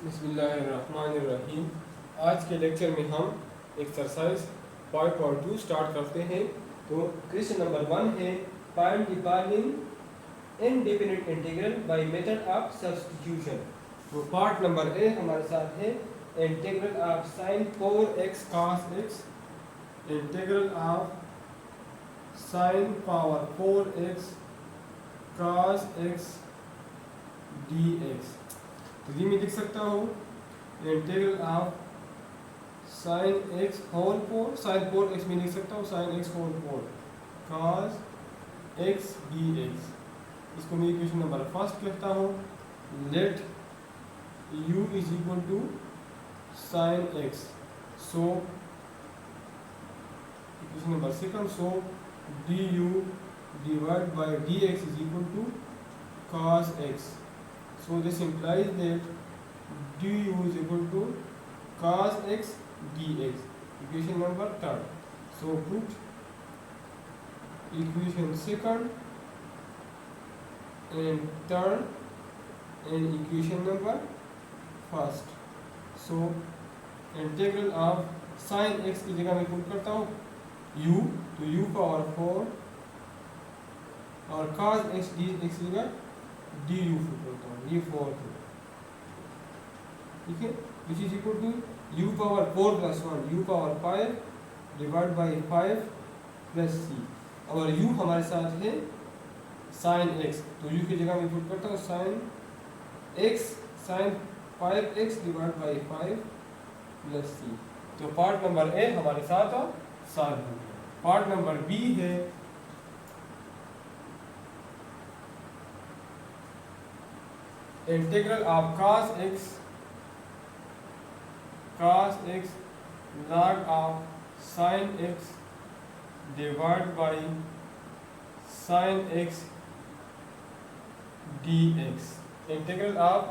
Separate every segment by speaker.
Speaker 1: बिस्मिल्लाहिर्रहमानिर्रहीम। आज के लेक्चर में हम एक्सरसाइज 5.2 स्टार्ट करते हैं। तो क्वेश्चन नंबर 1 है find the following indefinite integral by method of substitution. तो पार्ट नंबर ए हमारे साथ है integral of sin 4x cos x, integral of sin power 4x cos x dx। तो ये मैं लिख सकता हूँ integral of sine x whole 4, sine 4x में लिख सकता हूँ sine x whole 4 cos x dx। इसको मैं इक्वेशन नंबर फर्स्ट कहता हूँ। Let u is equal to sine x, so equation number second, so du divide by dx is equal to cos x। So this implies that du is equal to cos x dx. Equation number third. So put equation second and third and equation number first. So integral of sin x की जगह मैं put करता हूँ u, तो u power 4 और cos x dx की जगह du put करता हूँ, ये 4 है, ठीक है, which is equal to u power 4 plus 1 u power 5 divide by 5 plus c। और u हमारे साथ है sin x, तो u की जगह मैं पुट करता हूँ sin x sin 5x divide by 5 plus c। तो पार्ट नंबर ए हमारे साथ सॉल्व हो गया। पार्ट नंबर बी है integral of cos x log of sin x divide by sin x dx। Integral of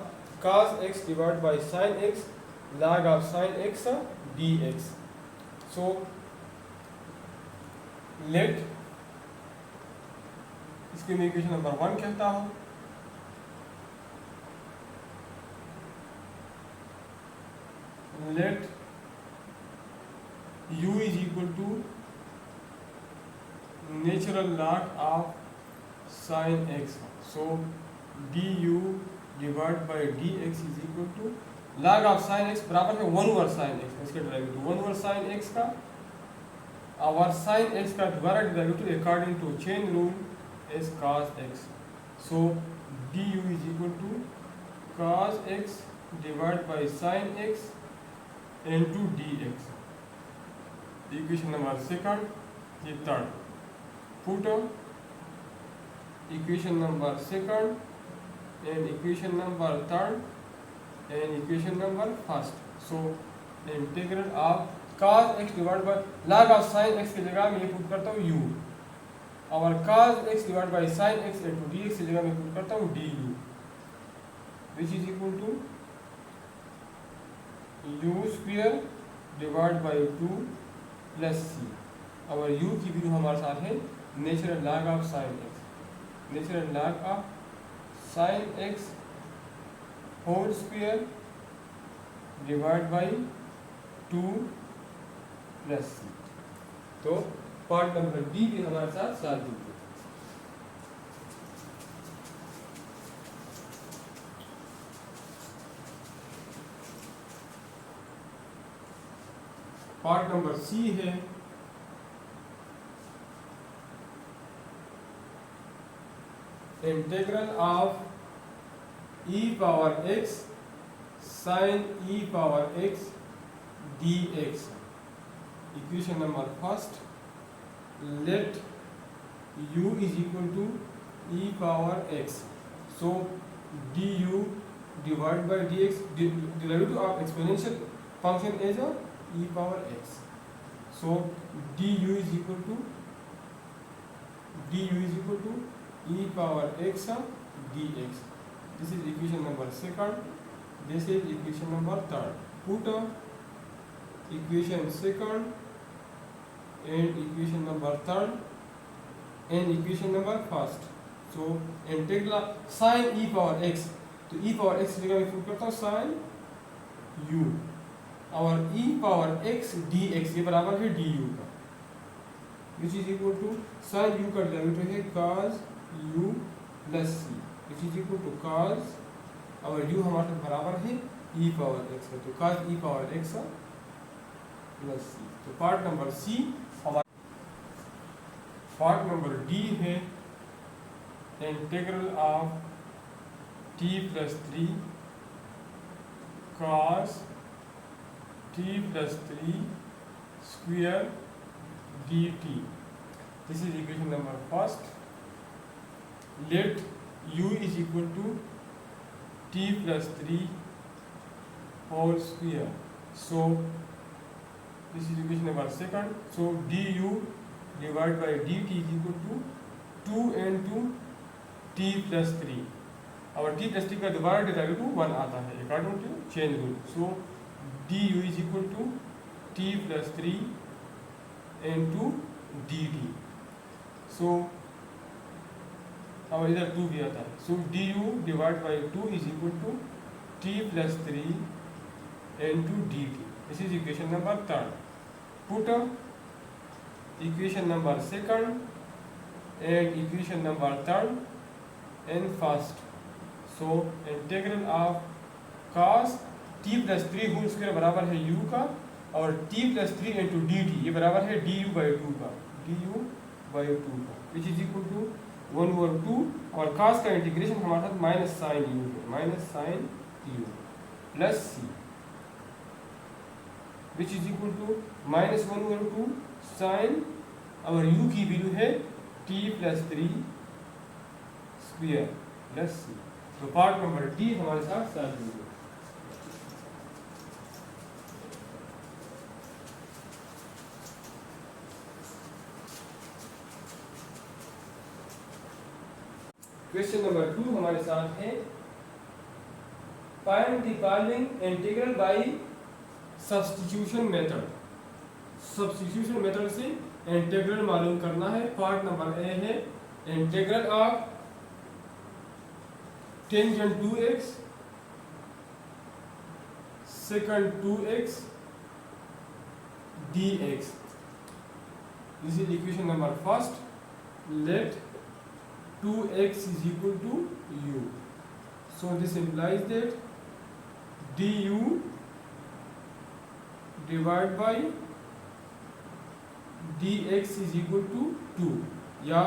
Speaker 1: cos x divide by sin x log of sin x dx। So let, इसकी मैं equation number 1 कहता हूँ। Let u is equal to natural log of sin x, so du divided by dx is equal to log of sin x बराबर है 1 over sin x। इसके derivative 1 over sin x का और sin x का दोबारा derivative according to chain rule is cos x, so du is equal to cos x divided by sin x into dx। Equation number second, ये third, put equation number second and equation number third and equation number first. So integral of cos x divide by log of sin x की जगह मैं ये put करता हूँ u, और cos x divide bye sin x into dx की जगह मैं पुट करता हूँ du, which is equal to u square divide by 2 plus c। और u की वैल्यू हमारे साथ है natural log of sin x, natural log of sin x whole square divide by 2 plus c। तो पार्ट नंबर बी भी हमारे साथ solve हो गया। पार्ट नंबर सी है integral of e power x sin e power x dx। Equation number first, let u is equal to e power x, so du divide by dx, derivative of exponential function is e power x, so du is equal to e power x dx। This is equation number second, this is equation number third। Put equation second and equation number third and equation number first। So integral sin e power x, तो e power x की जगह मैं put करता हूँ sin u और e power x dx ये बराबर है du का, which is equal to sine u का डेरिवेटिव है cos u plus c, which is equal to cos और u हमारे बराबर है e पावर x है, तो cos e power x plus c। तो पार्ट नंबर सी हमारा, पार्ट नंबर डी है integral of t plus 3 cos t plus 3 square dt। This is equation number first. Let u is equal to t plus 3 whole square, so this is equation number second. So du divide by dt is equal to 2 into t plus 3 और t plus 3 का दोबारा derivative 1 आता है according to chain rule. So du is equal to t plus 3 into dt। So और इधर 2 भी आता है, so du divide by 2 is equal to t plus 3 into dt। This is equation number third. Put equation number second and equation number third in first. So integral of cos t plus 3 whole square बराबर है u का और t plus 3 into dt ये बराबर है du by 2 का, du by 2 का, which is equal to 1/2 और cos का इंटीग्रेशन हमारे साथ माइनस साइन u है, minus sine u plus c, which is equal to minus 1/2 sine और u की वैल्यू है t plus 3 square plus c। तो पार्ट नंबर डी हमारे साथ सॉल्व हो गया। क्वेश्चन नंबर 2 हमारे साथ है find the following integral by substitution method. Substitution method से इंटीग्रल मालूम करना है। पार्ट नंबर ए है integral of tangent 2x second 2x dx। This is equation number first. Let 2x is equal to u, so this implies that du divided by dx is equal to 2 या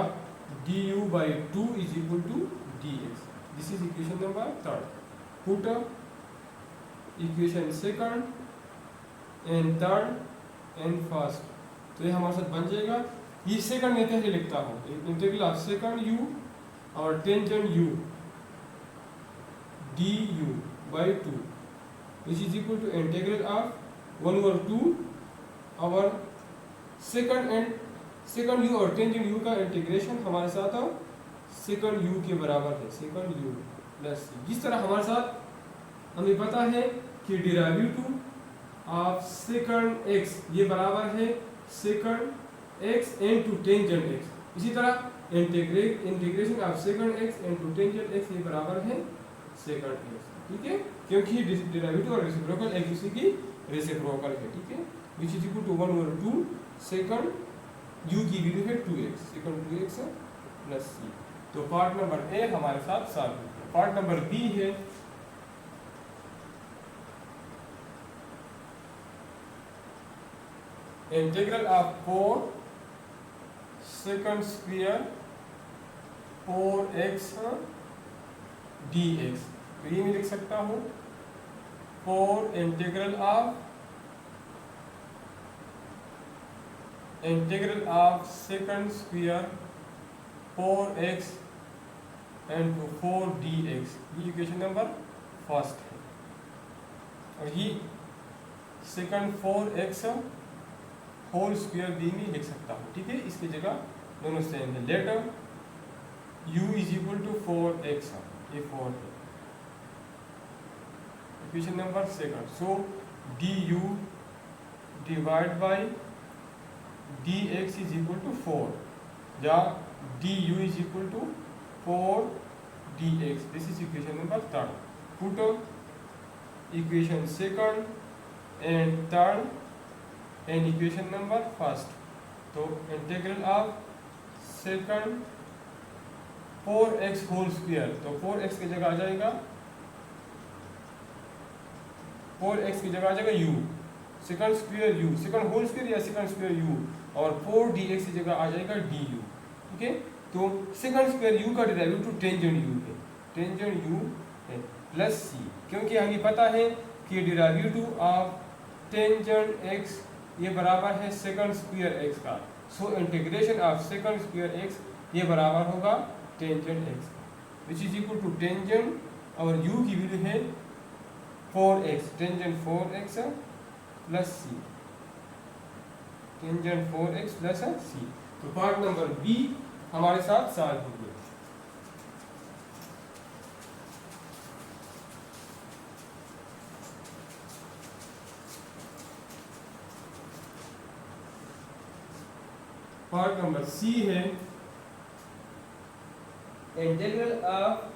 Speaker 1: du by 2 is equal to dx। this is equation number third। put equation second and third and first। तो ये हमारे साथ बन जाएगा। ये second लेते हैं, लिखता हूँ इंटीग्रल ऑफ सेकंड u और tangent u du by 2 which is equal to integral of 1/2 और सेकंड u और टेंजेंट u का इंटीग्रेशन हमारे साथ सेकंड u के बराबर है, सेकंड u प्लस c। जिस तरह हमारे साथ हमें पता है कि डेरिवेटिव ऑफ सेकंड x ये बराबर है second x into tangent x, इसी तरह integration of second x into tangent x ये बराबर है सेकंड x। ठीक है, क्योंकि डेरिवेटिव और रेसिप्रोकल एक दूसरे की रेसिप्रोकल है। ठीक है, which is equal to 1/2 second u की वैल्यू है 2x, second 2x plus c। तो पार्ट नंबर ए हमारे साथ सॉल्व हो गया। पार्ट नंबर बी है integral of 4 second square 4x dx। तो ये मैं लिख सकता हूँ 4 integral of second square 4x into 4 dx। ये इक्वेशन नंबर फर्स्ट है और ये सेकंड 4x होल स्क्वायर भी मैं लिख सकता हूँ। ठीक है, इसकी जगह दोनों सेम है। Letter u is equal to 4x, ये 4 है equation number second. So du divide by dx is equal to 4 या du is equal to 4 dx। This is equation number third. Put equation second and third and equation number first. तो integral of second 4x whole square, तो 4x की जगह आ जाएगा 4x की जगह आ जाएगा u, second square u, second whole square या सेकंड स्क्वायर u, और 4dx की जगह आ जाएगा du। ठीक है, तो सेकंड स्क्वायर u का डेरिवेटिव टेंजेंट u है, टेंजेंट u है प्लस c, क्योंकि हमें पता है कि डेरिवेटिव ऑफ टेंजेंट x ये बराबर है सेकंड स्क्वायर x का। So integration of second square x ये बराबर होगा टेंजेंट x का, which is equal to tangent और u की वैल्यू है 4x, tangent 4x plus c, tangent 4x plus c। तो पार्ट नंबर बी हमारे साथ सॉल्व हो गया। पार्ट नंबर सी है integral of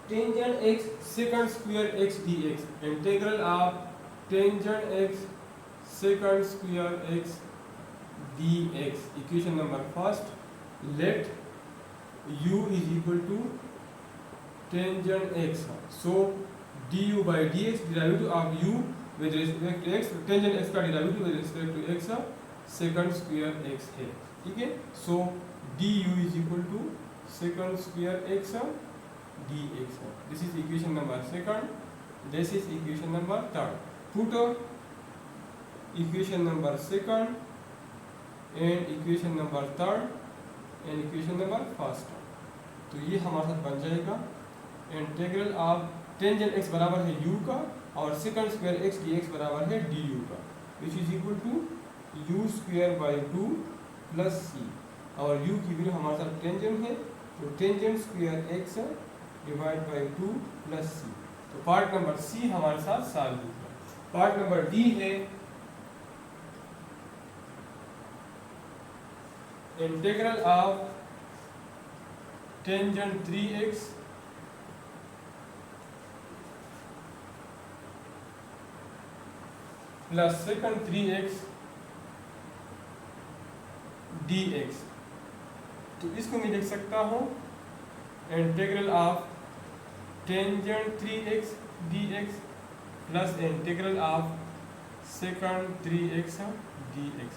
Speaker 1: tangent x second square x dx, integral of tangent x second square x dx। Equation number first, let u is equal to tangent x, so du by dx derivative of u with respect to x, tangent x का derivative with respect to x second square x है। ठीक है, so du is equal to second square x dx। This is equation number second, this is equation number third. Put equation number second and equation number third and equation number first. तो ये हमारे साथ बन जाएगा integral of tangent x बराबर है u का और सेकंड स्क्वायर x dx बराबर है du का, which is equal to u square by 2 plus c, और u की वैल्यू हमारे साथ टेंजेंट है, तो tangent square x divide by 2 plus c। तो पार्ट नंबर सी हमारे साथ सॉल्व हो गया। पार्ट नंबर डी है integral of tangent 3x plus second 3x dx। तो इसको मैं लिख सकता हूँ integral of tangent 3x dx plus integral of second 3x dx।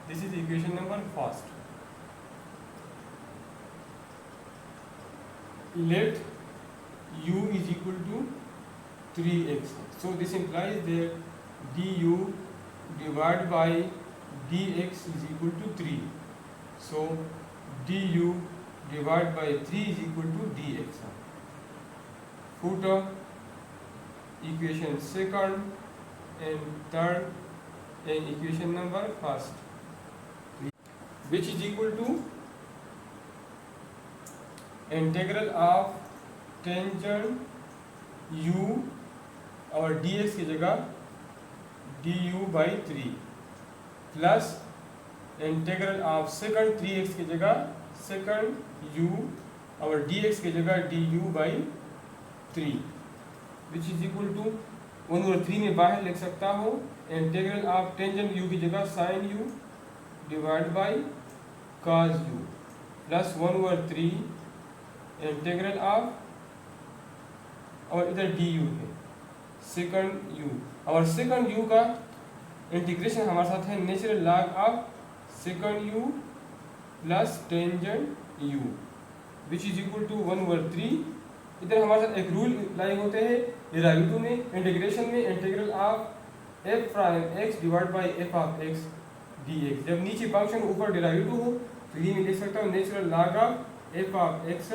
Speaker 1: This is equation number first. Let u is equal to 3x, so this implies that du divided by dx is equal to 3, so du divided by 3 is equal to dx। Put equation second and third and equation number first, which is equal to integral of tangent u और dx की जगह du by 3 plus integral of second 3x की जगह second u और dx की जगह du by 3, which is equal to 1/3 में बाहर लिख सकता हूँ इंटीग्रल ऑफ टेंजेंट u की जगह sine u divide by cos u plus 1/3 integral of, और इधर डी यू है सेकंड यू, और सेकंड यू का इंटीग्रेशन हमारे साथ है natural log of second u plus tangent u, which is equal to 1/3। इधर हमारे साथ एक रूल अप्लाई होते हैं डेरिवेटिव में, इंटीग्रेशन में, integral of F prime X divide by F of x D x. जब नीचे फंक्शन ऊपर डेरिवेटिव हो तो ये मैं लिख सकता हूँ natural log of F of X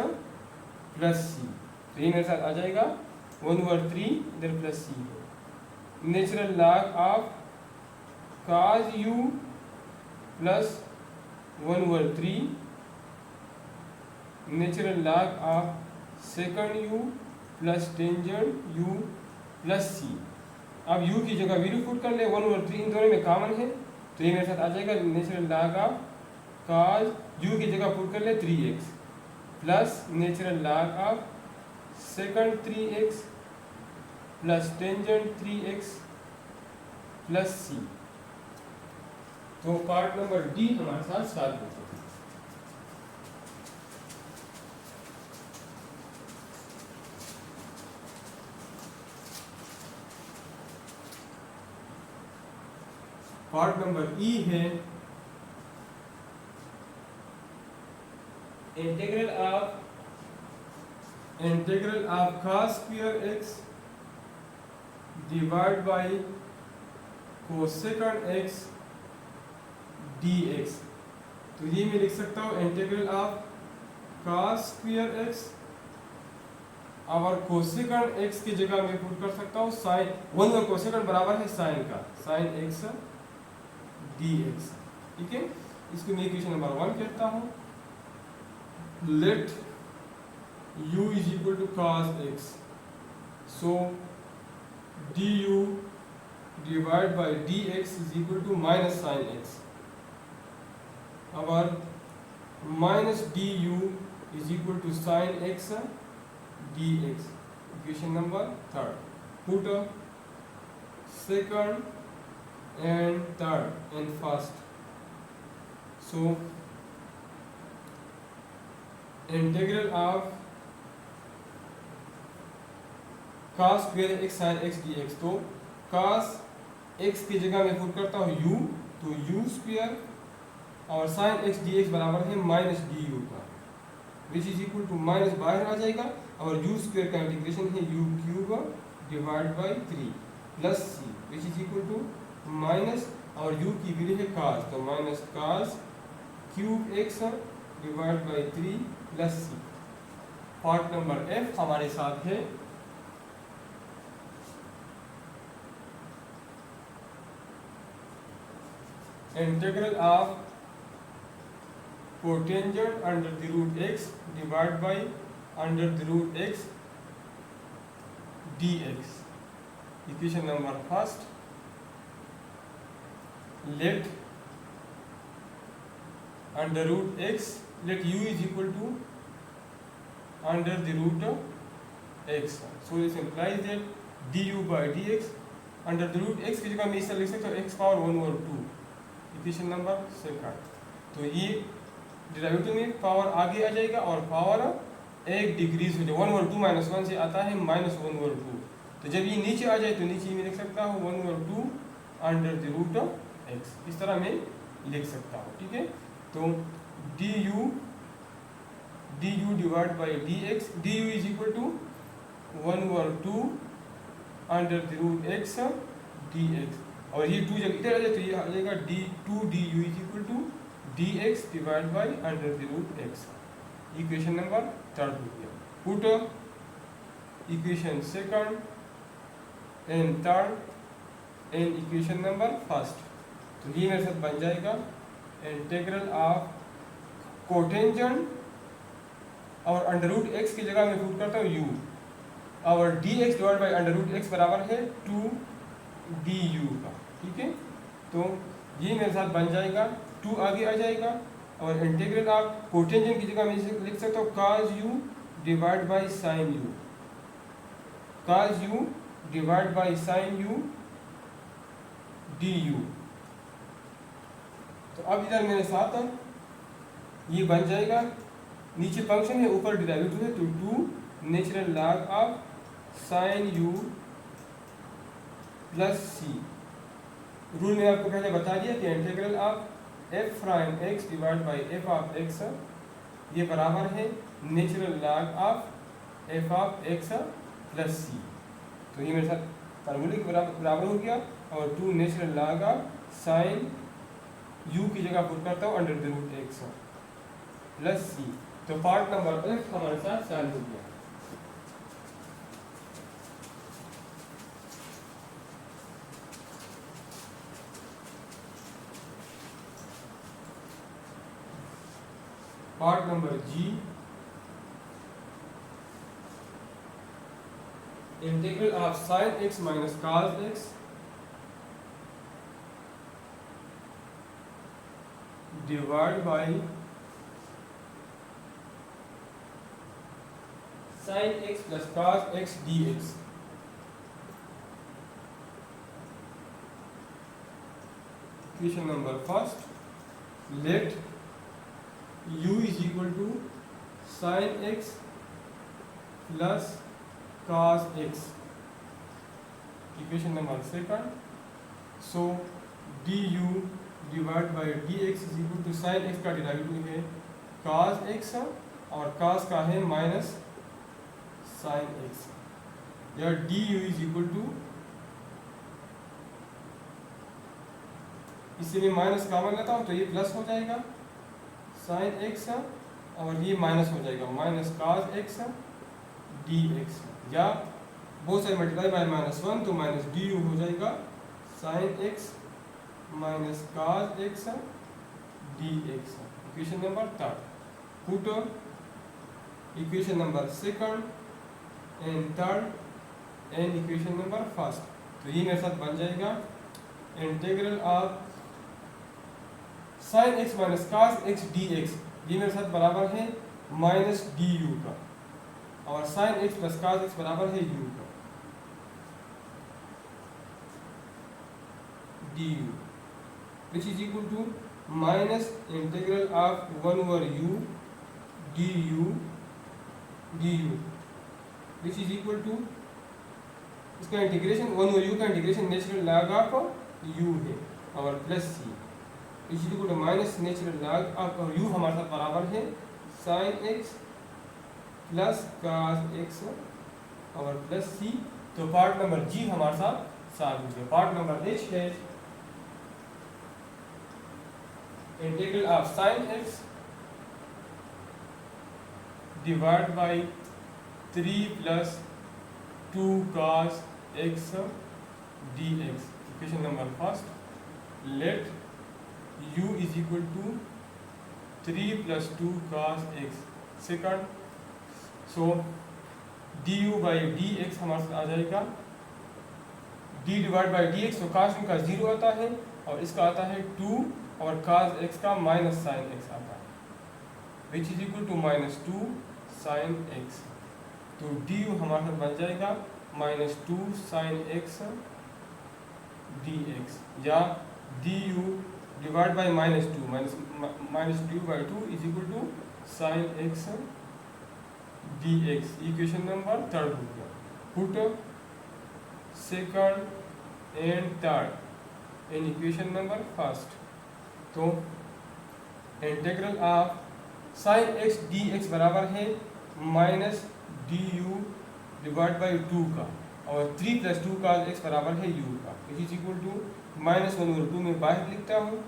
Speaker 1: plus C. तो ये मेरे साथ आ जाएगा 1/3 इधर प्लस सी है, natural log of cos u plus 1/3 natural log of second u plus tangent u plus C. अब u की जगह वैल्यू पुट कर ले, 1/3 इन दोनों में कॉमन है, तो ये मेरे साथ आ जाएगा natural log of cos u की जगह पुट कर ले 3x plus natural log of second 3x plus tangent 3x plus C. तो पार्ट नंबर डी हमारे साथ सॉल्व हो गया। पार्ट नंबर ई है integral of cos square x divide by cosecant x dx। तो ये मैं लिख सकता हूँ integral of cos square x और कोसेकंड x की जगह मैं पुट कर सकता हूँ साइन 1 और कोसेकंड बराबर है साइन का, साइन x dx। ठीक है, इसको मैं इक्वेशन नंबर 1 कहता हूँ। Let u is equal to cos x, so du divided by dx is equal to minus sin x। our minus du is equal to sin x dx, equation number 3rd। put second and third and first, so integral of cos square x sin x dx। तो cos x की जगह मैं put करता हूँ u, तो u square और sin x dx बराबर है माइनस du का, which is equal to minus बाहर आ जाएगा और u स्क्वायर का इंटीग्रेशन है u cube divide by 3 plus c, which is equal to minus और u की वैल्यू है cos, तो minus cos cube x divide by 3 plus c। Part number f हमारे साथ है integral of cotangent under the root x divide by under the root x dx। Equation number first, let under root x, let u is equal to under the root x, so this implies that du by dx under the root x की जगह मैं इसे लिख सकता हूँ x power 1 over 2, equation number 2। तो ये derivative में पावर आगे आ जाएगा और पावर एक डिक्रीज हो जाएगा, 1 over 2 माइनस 1 से आता है माइनस 1 over 2। तो जब ये नीचे आ जाए तो नीचे मैं लिख सकता हूँ 1 over 2 under the root x, इस तरह मैं लिख सकता हूँ। ठीक है, तो du divide by dx, du is equal to 1 over 2 under the root x dx, और ये 2 जब इधर आ जाए तो ये आ जाएगा d2 du is equal to dx divide by under the root x। Equation number 3 हो गया। Put equation second and third and equation number first, तो ये मेरे साथ बन जाएगा इंटीग्रल ऑफ कोटेंजेंट और अंडर रूट x की जगह मैं पुट करता हूँ u, और dx divide by under root x बराबर है 2 du का। ठीक है, तो ये मेरे साथ बन जाएगा, 2 आगे आ जाएगा और इंटीग्रल ऑफ कोटेंजेंट की जगह मैं लिख सकता हूँ cos u divide by sin u, cos u divide by sin u du। तो अब इधर मेरे साथ ये बन जाएगा, नीचे फंक्शन है ऊपर डेरिवेटिव है, तो 2 natural log of sin u plus C. Rule में आपको पहले बता दिया कि integral of F prime X divide by F of X ये बराबर है natural log of F of X plus C. तो ये मेरे साथ फार्मूले के बराबर हो गया, और 2 natural log of sine U की जगह पुट करता हूँ under the root X plus C. तो पार्ट नंबर एफ हमारे साथ सॉल्व हो गया। Part number G, integral of sine X minus cos X divide by sine X plus cos X D X. Equation number first, let u is equal to sine X plus cos x. Equation number second, so du divide by dx is equal to sine x का derivative है cos x और cos का है minus sine x, या du is equal to, इसी में minus common लेता हूँ तो ये प्लस हो जाएगा साइन x और ये माइनस हो जाएगा माइनस cos x dx, या बहुत सारे मल्टीप्लाई बाय माइनस वन तो माइनस du हो जाएगा sine x minus cos x dx. Equation number third, put equation number second and third and equation number first, तो ये मेरे साथ बन जाएगा integral of sine x minus cos x dx, ये मेरे साथ बराबर है माइनस du का, और sine x plus cos x बराबर है u का, du which is equal to minus integral of 1 over u du which is equal to, इसका इंटीग्रेशन 1 over u का integration natural log of u है और plus c which is equal to minus natural log of, और u हमारे साथ बराबर है sine x plus cos x और प्लस c. तो पार्ट नंबर g हमारे साथ सॉल्व हो गया. पार्ट नंबर h है integral of sine x divide by 3 plus 2 cos x dx. Equation number first, let u is equal to 3 plus 2 cos x. Second, so du by dx हमारे साथ आ जाएगा d divide by dx, तो cos का 0 आता है और इसका आता है 2 और cos x का माइनस साइन x आता है which is equal to minus 2 sine x. तो du हमारे साथ बन जाएगा माइनस 2 साइन x dx, या du divide by minus 2 minus 2 by 2 is equal to sine x dx. Equation number third हो गया. Put second and third in equation number first, तो integral of sine x dx बराबर है minus du divide by 2 का, और 3 plus 2 का x बराबर है u का, which is equal to minus 1 over 2 में बाहर लिखता हूँ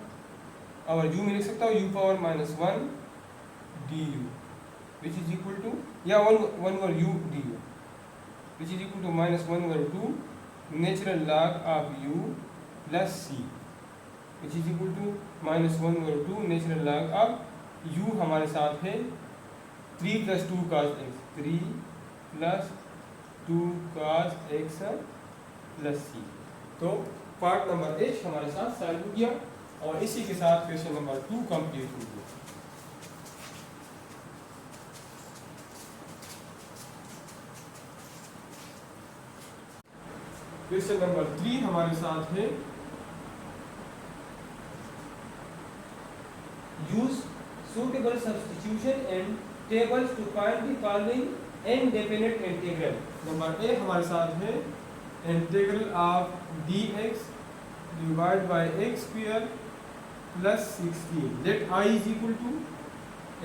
Speaker 1: और u में लिख सकता हूँ u power minus 1 du which is equal to, या 1 over u du which is equal to minus 1 over 2 natural log of u plus c which is equal to minus 1 over 2 natural log of u हमारे साथ है 3 plus 2 cos x, 3 plus 2 cos x plus c. तो part number h हमारे साथ solve हो गया और इसी के साथ क्वेश्चन नंबर 2 कंप्लीट हो गया. क्वेश्चन नंबर 3 हमारे साथ है use suitable substitution and tables to find the following indefinite integral. Number A हमारे साथ है integral of dx divide by x square plus 16. Let i is equal to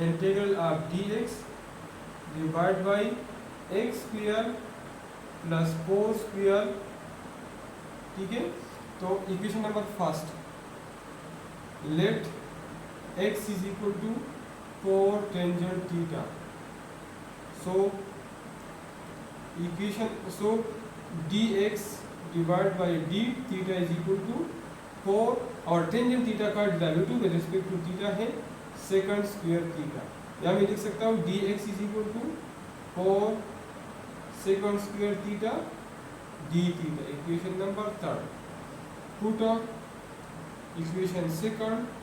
Speaker 1: integral of dx divide by x square plus 4 square. ठीक है, तो equation number first, let x is equal to 4 tangent theta. So equation, so dx divided by d theta is equal to 4 और tangent theta का derivative with respect to theta है second square theta. या मैं लिख सकता हूँ dx is equal to 4 second square theta d theta. Equation number third, put equation second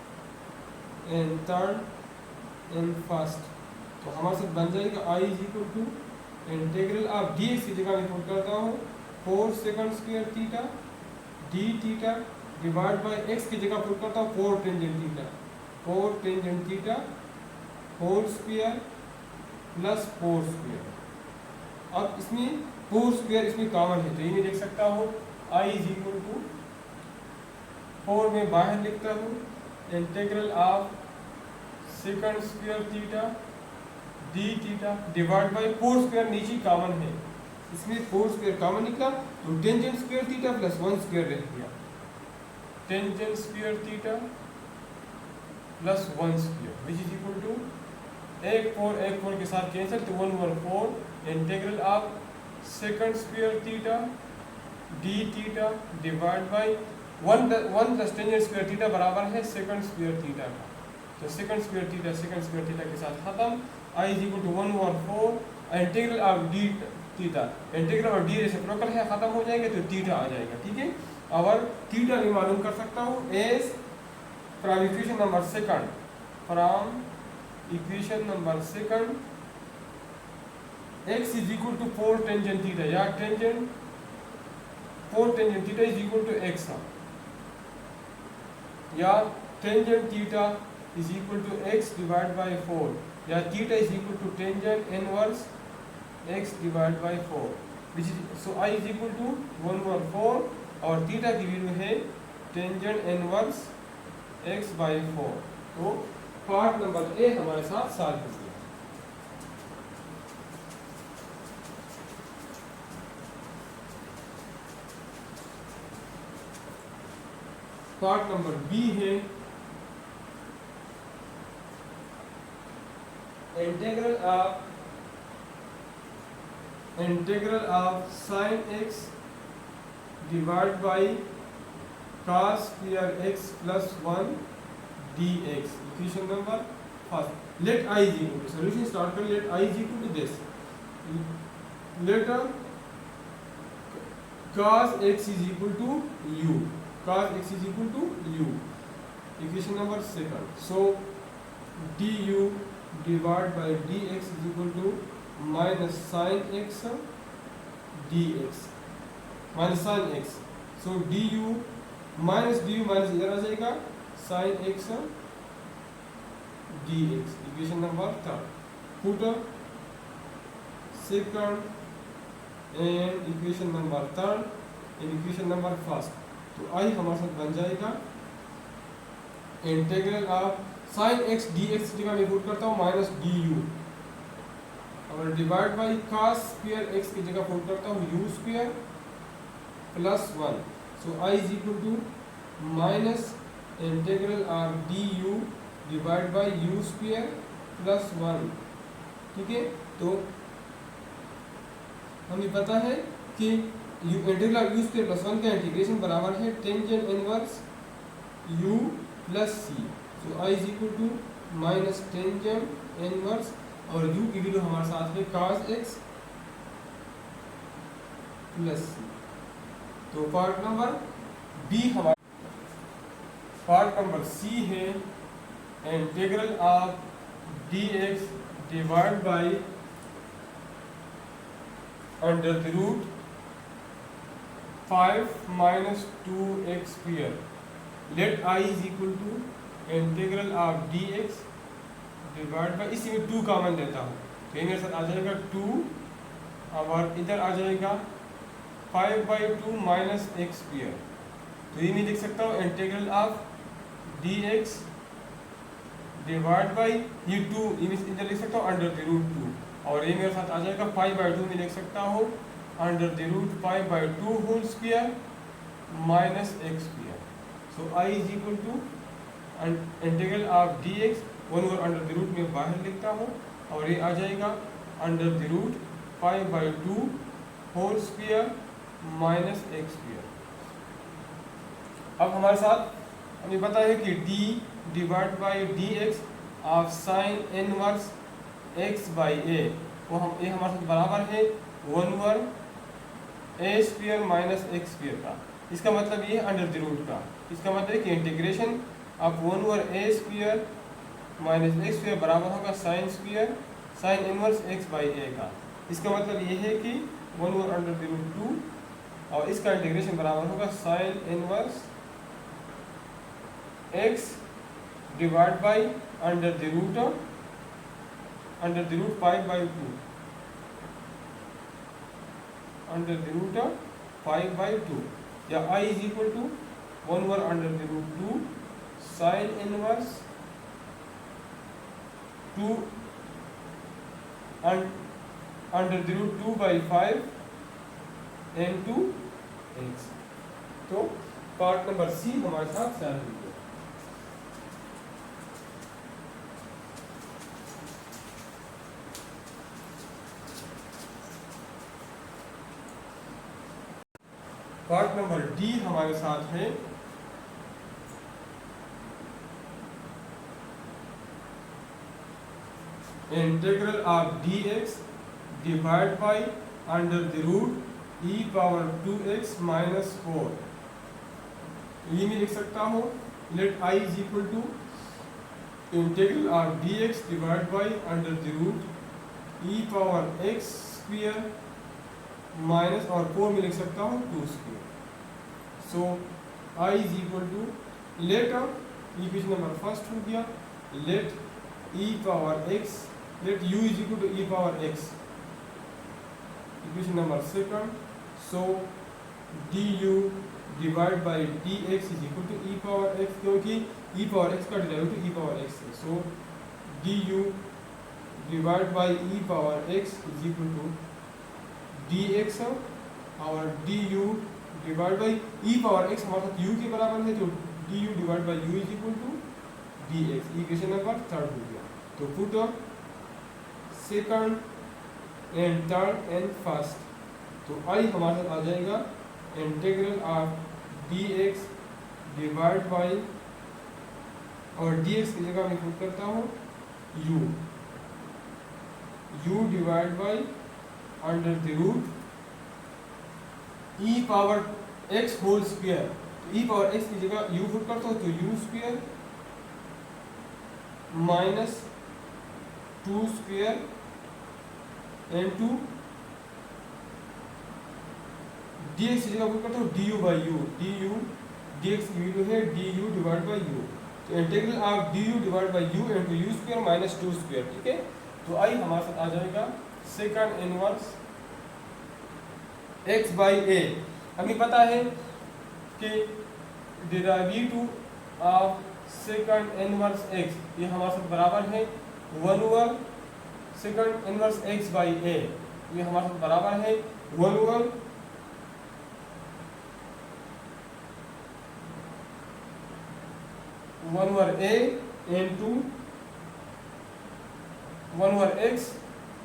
Speaker 1: and third and first, तो हमारे साथ बन जाएगा i is equal to integral of dx की जगह मैं पुट करता हूँ 4 second square theta d theta divide by x की जगह पुट करता हूँ 4 tangent theta, 4 tangent theta whole square plus 4 square. अब इसमें 4 स्क्वायर इसमें कॉमन है तो ये नहीं लिख सकता हूँ, आई इज इक्वल टू 4 में बाहर लिखता हूँ integral of second square theta d theta divide by 4 square नीचे कॉमन है, इसमें 4 स्क्वायर कॉमन निकला तो tangent square theta plus 1 square रह गया, tangent square theta plus 1 square which is equal to एक 4 के साथ कैंसिल तो 1 over 4 integral of second square theta d theta divide by 1 plus tangent square theta बराबर है सेकंड स्क्वायर थीटा का, तो सेकंड स्क्वायर थीटा के साथ खत्म, I is equal to 1 over 4 integral of D theta, integral और D reciprocal है खत्म हो जाएंगे तो थीटा आ जाएगा, ठीक है। और थीटा भी मालूम कर सकता हूँ as from equation number second, from equation number second x is equal to 4 tangent theta या tangent 4 tangent theta is equal to x या tangent theta is equal to x divide by 4 या theta is equal to tangent inverse x divide by 4 which is so i is equal to 1 over 4 और theta की value है tangent inverse x bye 4। तो part number A हमारे साथ solve हो गया। Part number B है integral of sine X divide by cos square x plus 1 dx, equation number first. Let i is equal to solution start कर, let i is equal to this, let cos x is equal to u, cos x is equal to u, equation number second. So du divide by dx is equal to minus sin x dx, minus sin x, so du minus इधर आ जाएगा sin x dx, equation number third. Put second and equation number third and equation number first, तो I हमारे साथ बन जाएगा integral of sin x dx की जगह मैं पुट करता हूँ माइनस du और divide by cos square x की जगह पुट करता हूँ u square plus 1, so i is equal to minus integral of du divide by u square plus 1, ठीक है। तो हमें पता है कि integral of u square plus 1 का इंटीग्रेशन बराबर है tangent inverse u plus c, so i is equal to minus tangent inverse और u की वैल्यू हमारे साथ है cos x प्लस c। तो पार्ट नंबर बी हमारा, पार्ट नंबर सी है integral of dx divide by under the root 5 minus 2x square, let i is equal to integral of dx divide by, इसी में 2 common लेता हूँ तो ये मेरे साथ आ जाएगा 2 और इधर आ जाएगा 5/2 माइनस x स्क्वायर, तो ये मैं लिख सकता हूँ integral of dx divide by ये 2 इधर लिख सकता हूँ अंडर द रूट 2 और ये मेरे साथ आ जाएगा 5/2 में लिख सकता हूँ under the root 5/2 whole square minus x square, so i is equal to integral of dx 1 over under the root में बाहर लिखता हूँ और ये आ जाएगा under the root 5/2 whole square minus x square. अब हमारे साथ हमें पता है कि d divide by dx of sine inverse x by a, वो हम ये हमारे साथ बराबर है 1 over a square minus x square का, इसका मतलब ये है अंडर द रूट का, इसका मतलब है कि integration of 1 over a square minus x square बराबर होगा sine square sine inverse x by a का, इसका मतलब ये है कि 1 ओवर अंडर द रूट 2 और इसका इंटीग्रेशन बराबर होगा sine inverse x divide by under the root 5 by 2 under the root 5 by 2 या I is equal to 1 over under the root 2 sine inverse 2 under the root 2 by 5 into x। तो part number C हमारे साथ solve हो गया। Part number D हमारे साथ है integral of dx divide by under the root e power 2x minus 4। ये मैं लिख सकता हूँ let I is equal to integral of dx divide by under the root e power x square minus और 4 में लिख सकता हूँ 2 square. So I is equal to let equation number first हो गया let e power x let u is equal to e power x equation number second. So du divide by dx is equal to e power x क्योंकि e power x का derivative e power x है। So du divide by e power x is equal to dx और du divide by e power x हमारे साथ u के बराबर है तो du divide by u is equal to dx equation number third हो गया। तो put second and third and first तो I हमारे साथ आ जाएगा integral of dx divide by और dx की जगह मैं पुट करता हूँ u divide by under the root e power x whole square. e power x की जगह u पुट करता हूँ तो u square minus 2 square into dx की जगह पुट करता हूँ du बाई u dx की वैल्यू है du डिवाइड बाई u। तो integral of du divide by u into u square minus 2 square. ठीक है तो I हमारे साथ आ जाएगा second inverse x by a। हमें पता है कि derivative of second inverse x ये हमारे साथ बराबर है 1 over second inverse x by a। ये हमारे साथ बराबर है 1 over a into 1 over x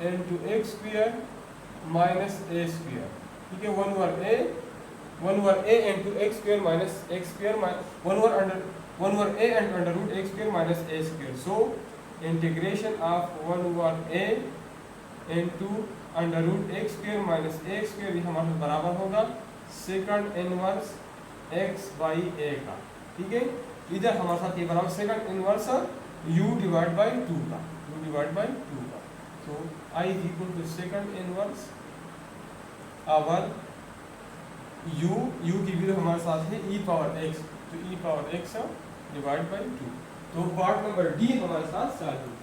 Speaker 1: into x square minus a square. ठीक है 1 over a into x square minus x square 1 over a and under root x square minus a square. So integration of 1 over a into under root x square minus a square ये हमारे बराबर होगा second inverse x by a का। ठीक है इधर हमारे साथ ये बराबर second inverse u divide by 2 का तो I is equal to second inverse आवर u की वैल्यू हमारे साथ है e पावर x तो e power x divide by 2। तो पार्ट नंबर डी हमारे साथ सॉल्व हो गया।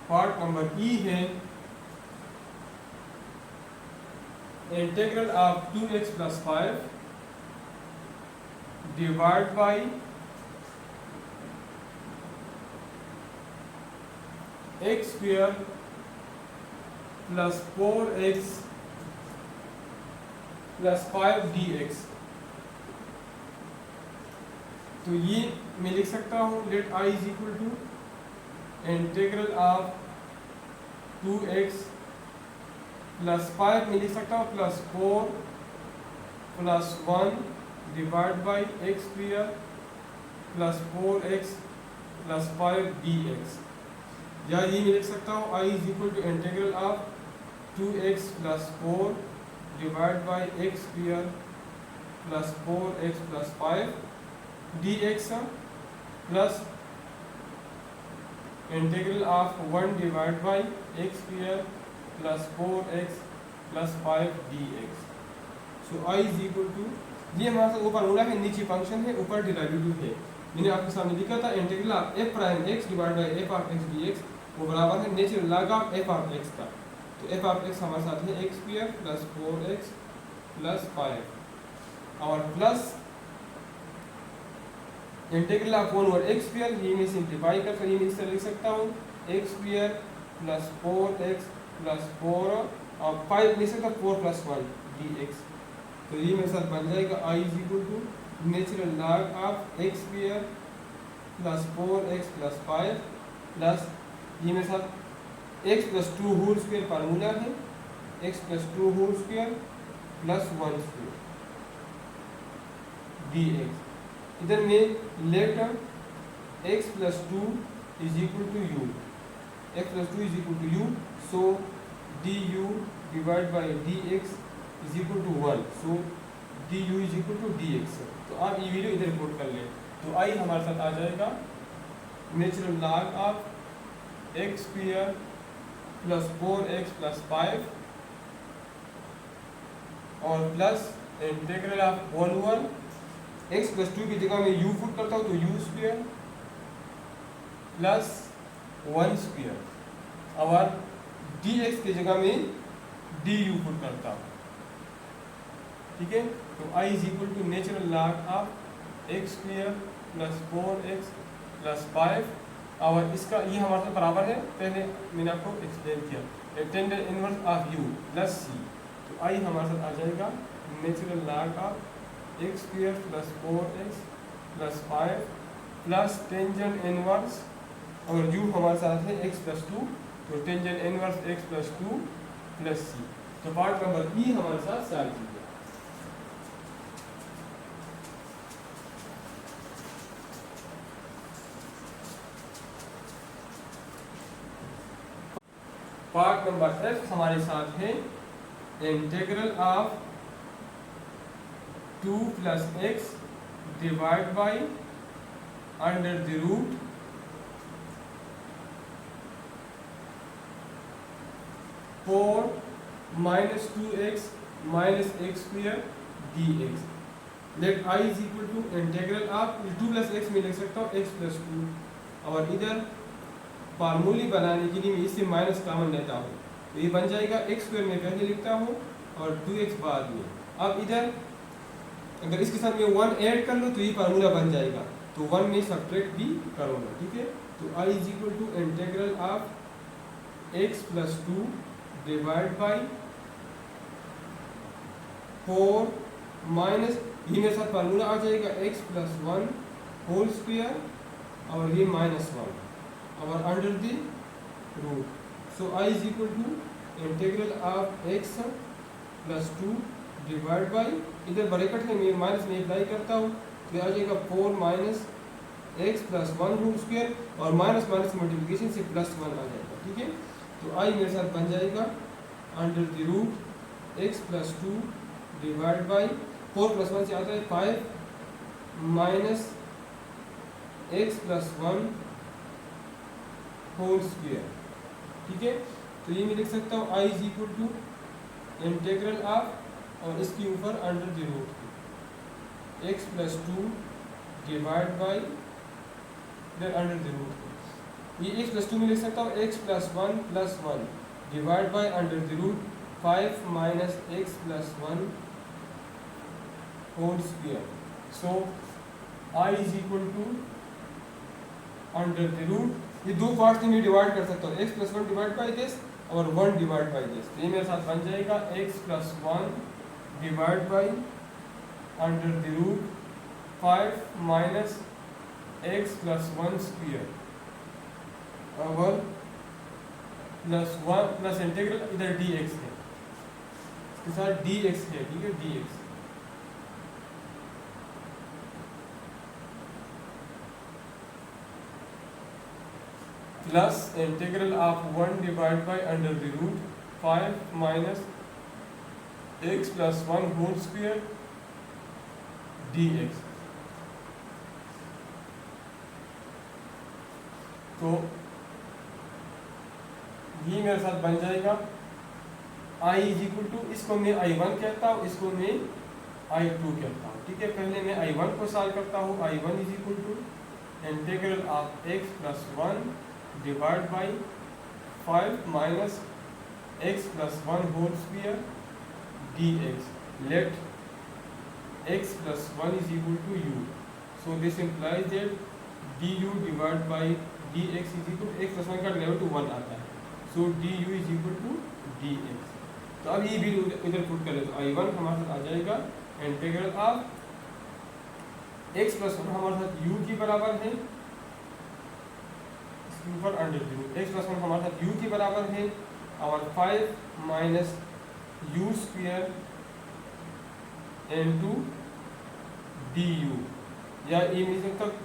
Speaker 1: पार्ट नंबर ई है integral of 2x plus 5 divide by x square plus 4x plus 5 dx। तो ये मैं लिख सकता हूँ let I is equal to integral of 2x plus 5 में लिख सकता हूँ plus 4 plus 1 divide by x square plus 4x plus 5 dx। या ये मैं लिख सकता हूँ I is equal to integral of 2x plus 4 divide by x square plus 4x plus 5 dx plus integral of 1 divide by x square plus 4x plus 5 dx। So I is equal to, ये हमारे साथ ऊपर बोला है, नीचे function है, ऊपर derivative है। मैंने आपके सामने लिखा था integral of F prime X divide by F of x D x, वो बराबर है natural log of F of x का। तो एफ ऑफ एक्स हमारे साथ है x square plus 4x plus 5 और plus integral of 1 over x square, ये मैं सिंप्लीफाई कर ये मैं इस तरह लिख सकता हूँ x square plus 4x plus 4 और 5 लिख सकता 4 प्लस 1 dx। तो ये मेरे साथ बन जाएगा I is equal to natural log of x square plus 4x plus 5 plus ये मेरे साथ x plus 2 whole square formula है, x plus 2 whole square plus 1 square dx। इधर में let x plus 2 is equal to U, x plus 2 is equal to U, so du divide by dx is equal to 1, so du is equal to dx। तो आप ये video इधर put कर लें, तो I हमारे साथ आ जाएगा natural log of x square plus 4x plus 5 और plus integral of 1 over x plus 2 की जगह में u पुट करता हूँ तो u स्क्वायर प्लस 1 स्क्वायर और dx की जगह में du पुट करता हूँ। ठीक है, तो i is equal to natural log of x square plus 4x plus 5 और इसका ये हमारे साथ बराबर है, पहले मैंने आपको एक्सप्लेन किया tangent inverse of u plus c। तो i हमारे साथ आ जाएगा natural log of x square plus 4x plus 5 plus tangent inverse और u हमारे साथ है x प्लस 2, तो tangent inverse x plus 2 plus c। तो पार्ट नंबर ई हमारे साथ सॉल्व कीजिए। पार्ट नंबर एफ हमारे साथ है integral of 2 plus x divide by under the root 4 minus 2x minus x square dx। Let i is equal to integral of 2 plus x में लिख सकता हूँ x प्लस 2 और इधर फार्मूली बनाने के लिए मैं इससे माइनस कॉमन लेता हूँ, तो ये बन जाएगा एक्स स्क्वायर में पहले लिखता हूँ और 2x बाद में। अब इधर अगर इसके साथ मैं 1 ऐड कर लूँ तो ये फार्मूला बन जाएगा, तो 1 में सब्ट्रैक्ट भी करूँगा। ठीक है, तो i is equal to integral of x plus 2 divide by 4 minus ये मेरे साथ फार्मूला आ जाएगा x प्लस 1 होल स्क्वायर और ये माइनस 1 और under the root, so i is equal to integral of x plus 2 divide by इधर bracket है मैं माइनस में अप्लाई करता हूँ तो आ जाएगा 4 minus x plus 1 whole square और माइनस माइनस मल्टीप्लिकेशन से प्लस 1 आ जाएगा। ठीक है, तो i मेरे साथ बन जाएगा under the root x plus 2 divide by 4 plus 1 से आता है 5 minus x plus 1 whole square. ठीक है, तो ये मैं लिख सकता हूँ i is equal to integral of और इसके ऊपर under the root x plus 2 divide by then under the root, ये x प्लस 2 में लिख सकता हूँ x plus 1 plus 1 divide by under the root 5 minus x plus 1 whole square. So i is equal to under the root, ये दो parts में divide कर सकता हूँ x plus 1 divide by this और 1 डिवाइड बाई दिस, तो ये मेरे साथ बन जाएगा x plus 1 divide by under the root 5 minus x plus 1 square और प्लस 1 प्लस इंटीग्रल इधर dx है, इसके साथ dx है। ठीक है, dx plus integral of 1 divide by under the root 5 minus x plus 1 whole square dx। तो ये मेरे साथ बन जाएगा i इज इक्वल टू, इसको मैं i1 कहता हूँ, इसको मैं i2 कहता हूँ। ठीक है, पहले मैं i1 को सॉल्व करता हूँ। i1 is equal to integral of x plus 1 divide by 5 minus x plus 1 whole square dx. Let x plus 1 is equal to u. So this implies that du divided by dx is equal to x plus 1 का derivative two 1 आता है. So du is equal to dx. तो अब ये भी इधर put करें तो i1 हमारे साथ आ जाएगा इंटीग्रल ऑफ x प्लस 1 हमारे साथ u की बराबर है, इसके ऊपर अंडर रूट x प्लस 1 हमारे साथ u की बराबर है और 5 minus u square into du, या ये मैं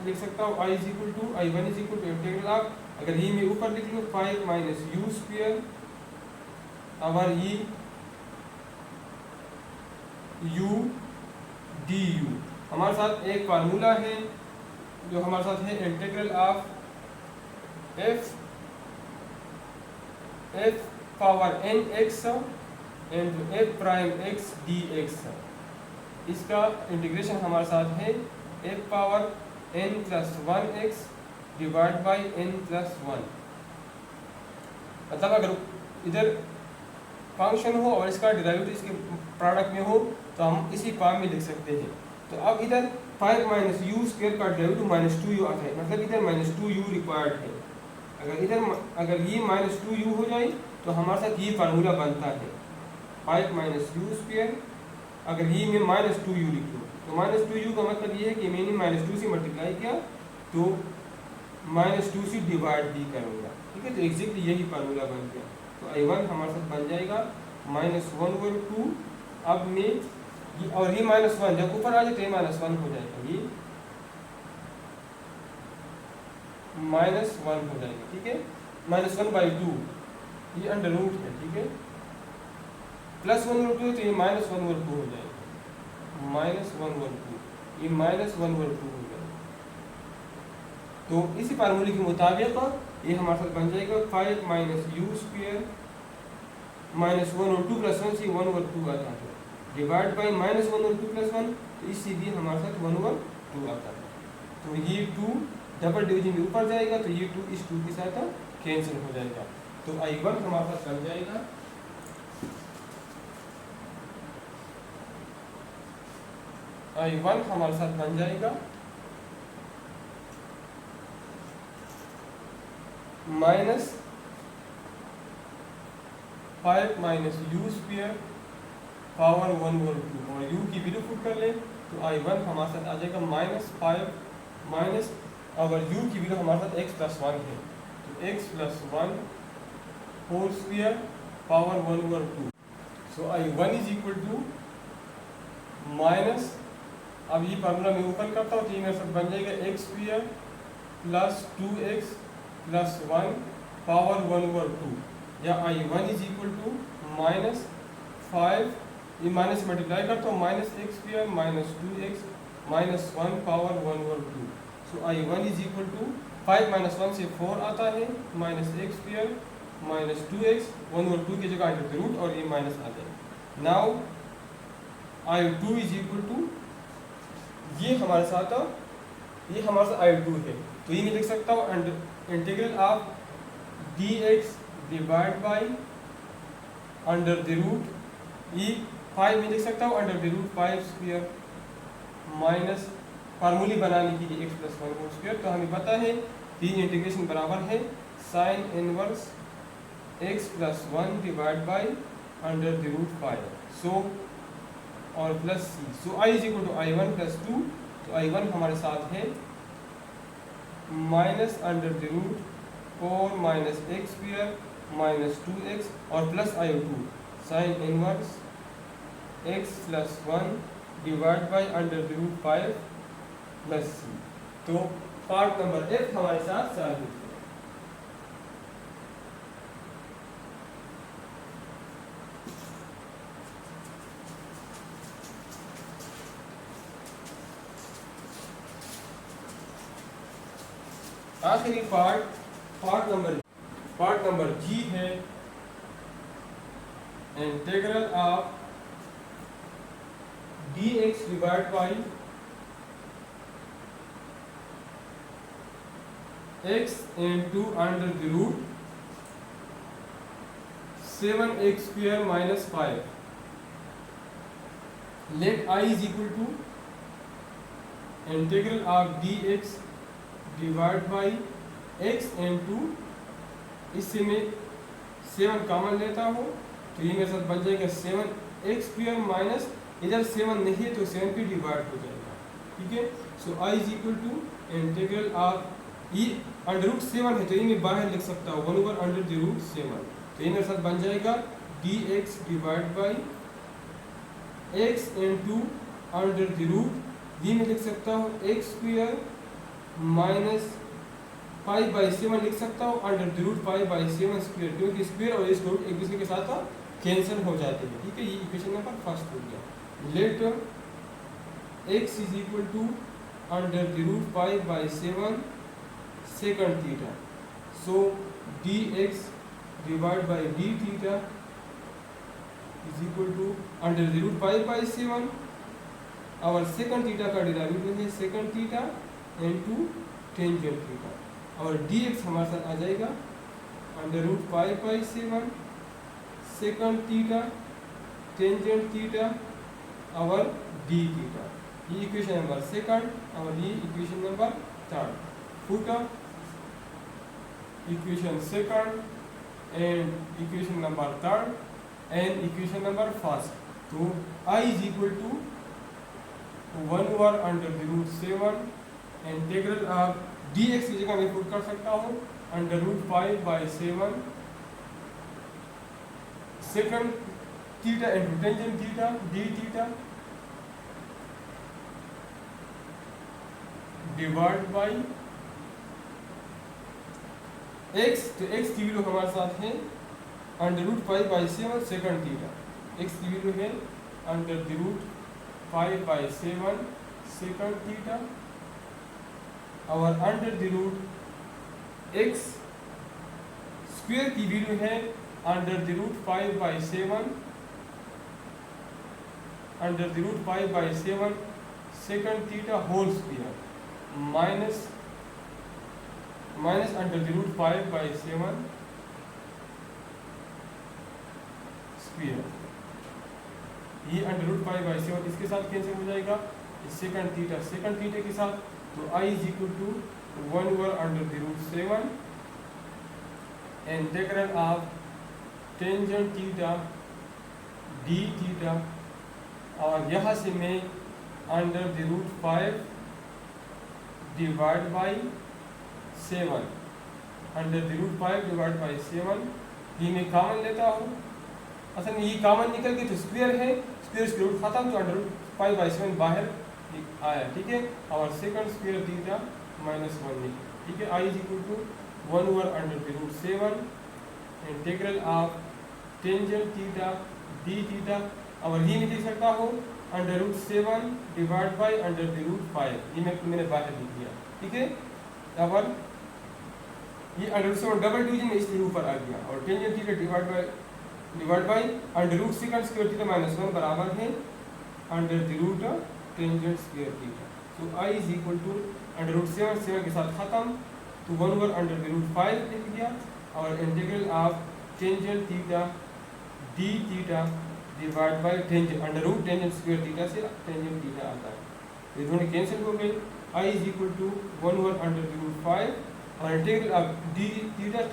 Speaker 1: लिख सकता हूँ i is equal to i1 is equal to integral of, अगर ये मैं ऊपर लिख लूँ 5 माइनस u स्क्वायर और ये u du. हमारे साथ एक फार्मूला है जो हमारे साथ है integral of f power n x into f prime x dx. इसका इंटीग्रेशन हमारे साथ है f power n plus 1x divide by n plus 1. मतलब अगर इधर फंक्शन हो और इसका डेरिवेटिव इसके प्रोडक्ट में हो तो हम इसी फॉर्म में लिख सकते हैं. तो अब इधर 5 माइनस यू स्क्वायर का डेरिवेटिव माइनस 2u आता है, मतलब इधर माइनस 2u रिक्वायर्ड है. अगर ये माइनस 2u हो जाए तो हमारे साथ ये फार्मूला बनता है 5 माइनस यू स्क्वायर. अगर ये मैं माइनस 2u लिख लूँ तो माइनस 2u का मतलब ये है कि मैंने माइनस 2 से मल्टीप्लाई किया तो माइनस 2 से डिवाइड भी करूँगा. ठीक है, तो एग्जैक्टली यही फार्मूला बन गया. तो i1 हमारे साथ बन जाएगा माइनस 1/2. अब मैं और ये माइनस 1 जब ऊपर आ जाए तो ये माइनस 1 हो जाएगा, ये माइनस 1 हो जाएगा. ठीक है, माइनस 1/2 ये अंडर रूट है. ठीक है, प्लस 1/2 तो ये माइनस 1/2 हो जाएगा, माइनस 1/2 ये माइनस 1/2 हो जाएगा. तो इसी फार्मूले के मुताबिक ये हमारे साथ बन जाएगा 5 minus you square minus 1/2 plus 1 से 1/2 आता है डिवाइड बाई माइनस 1/2 प्लस 1, तो इससे भी हमारे साथ 1/2 आता है. तो ये 2 डबल डिवीजन में ऊपर जाएगा तो ये 2 इस 2 के साथ कैंसिल हो जाएगा. तो i1 हमारे साथ बन जाएगा i1 हमारे साथ बन जाएगा minus 5 minus you square power 1/2 और u की वैल्यू पुट कर ले तो i1 हमारे साथ आ जाएगा माइनस 5 माइनस अगर u की वैल्यू हमारे साथ x प्लस 1 है तो x plus 1 whole square power 1/2. So i1 is equal to minus, अब ये फार्मूला मैं ऊपर करता हूँ तो ये मेरे साथ बन जाएगा x square plus 2x plus 1 power 1/2, या i1 is equal to minus 5, ये माइनस मल्टीप्लाई करता हूँ minus x square minus 2x minus 1 power 1/2. So i1 is equal to 5 minus 1 से 4 आता है minus x square minus 2x 1/2 की जगह under root और ये माइनस आ जाएगा. Now i2 is equal to ये हमारे साथ i2 है तो ये मैं लिख सकता हूँ integral of dx divide by under the root ये 5 में लिख सकता हूँ under the root 5 square minus फार्मूले बनाने के लिए x प्लस 1 होल स्क्वायर. तो हमें पता है तीन इंटीग्रेशन बराबर है sine inverse x plus 1 divide by under the root 5 so और plus c. So i is equal to i1 plus 2. तो i1 हमारे साथ है minus under the root 4 minus x square minus 2x और plus i2 sine inverse x plus 1 divide by under the root 5 plus c. तो part number f हमारे साथ solve है. आखिरी part number part number G है integral of dx divide by x into under the root 7x square minus 5 let I is equal to integral of dx divide by x into, इससे मैं 7 common लेता हूँ तो ये मेरे साथ बन जाएगा 7x स्क्वायर माइनस, इधर 7 नहीं है तो 7 पे डिवाइड हो जाएगा, ठीक है। So I is equal to integral of, ये अंडर रूट 7 है तो ये मैं बाहर लिख सकता हूँ 1 ओवर अंडर द रूट 7, तो ये मेरे साथ बन जाएगा dx divide by x into under the root, ये मैं लिख सकता हूँ x स्क्वायर माइनस 5/7 लिख सकता हूँ अंडर द रूट 5/7 स्क्वायर, क्योंकि स्क्वायर और इस रूट एक दूसरे के साथ कैंसिल हो जाते हैं, ठीक है। ये इक्वेशन नंबर फर्स्ट हो गया। Let x is equal to under the root 5/7 second theta, so dx divide बाई d theta is equal to under the root 5/7, और सेकंड थीटा का डेरिवेटिव है second theta into tangent theta, और dx हमारे साथ आ जाएगा under root 5/7 second theta tangent theta और d थीटा। ये इक्वेशन नंबर सेकंड और ये equation number third. Put equation second and equation number third and equation number first, तो I is equal to 1 over under the root 7 integral of dx की जगह मैं put कर सकता हूँ under root 5/7 second theta into tangent theta d theta divide by x, तो x की value हमारे साथ है under root 5/7 second theta, x की वैल्यू है under the root 5/7 second theta, और under the root x square की वैल्यू है under the root 5/7 under the root 5/7 second theta whole square minus under the root 5/7 square, ये under root 5/7 इसके साथ cancel हो जाएगा सेकंड थीटा के साथ, तो I is equal to 1 over under the root 7 integral of tangent theta d theta, और यहाँ से मैं under the root 5 divide by 7 under the root 5 divide by 7, ये मैं कॉमन लेता हूँ, असल में ये कॉमन निकल के तो स्क्वायर है, स्क्वायर स्क्वायर रूट खाता हूँ तो अंडर रूट 5/7 बाहर आया, ठीक है, और सेकंड स्क्वायर थीटा माइनस 1 निकला, ठीक है। I is equal to 1 over under the root 7 integral of tangent theta d theta, और ये मैं लिख सकता हूँ under root 7 divide by under the root 5, ये मैंने बाहर लिख दिया, ठीक है। और ये अंडर रूट 7 डबल डिवीजन में इसलिए ऊपर आ गया, और tangent theta divide by under root second square theta minus 1 बराबर है under the root tangent square theta, तो I is equal to under root 7 के साथ खत्म, तो 1 ओवर अंडर द रूट 5 लिख दिया, और integral of tangent theta d theta divide by tangent under root tangent square theta से टेंजेंट थीटा आता है, ये दोनों कैंसिल हो गए। I is equal to 1 over under the root 5 और इंटीग्रल ऑफ d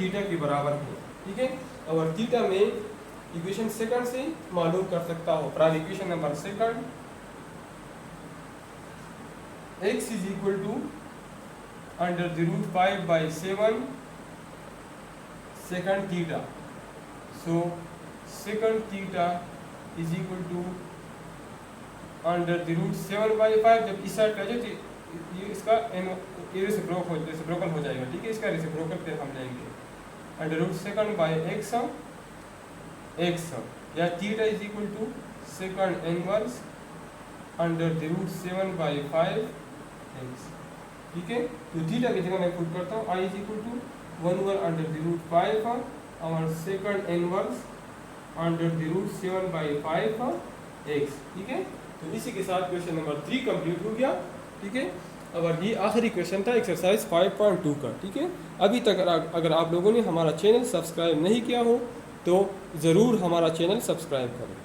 Speaker 1: थीटा के बराबर है, ठीक है। और थीटा में इक्वेशन सेकंड से मालूम कर सकता हूँ, prime equation number second x is equal to under the root 5/7 second theta, so second theta is equal to under the root 7/5, जब इस साइड पे आ जाए तो ये इसका रेसिप्रोकल हो जाएगा, ठीक है, इसका रेसिप्रोकल फिर हम लेंगे under root second by x, या theta is equal to second inverse under the root 7/5 x, ठीक है। तो थीटा की जगह मैं पुट करता हूँ I is equal to 1 over under the root 5 our second inverse under the root 7 by 5 x। ठीक है, तो इसी के साथ क्वेश्चन नंबर 3 कंप्लीट हो गया। ठीक है, और ये आखिरी क्वेश्चन था एक्सरसाइज 5.2 का। ठीक है, अभी तक अगर आप लोगों ने हमारा चैनल सब्सक्राइब नहीं किया हो तो ज़रूर हमारा चैनल सब्सक्राइब करें।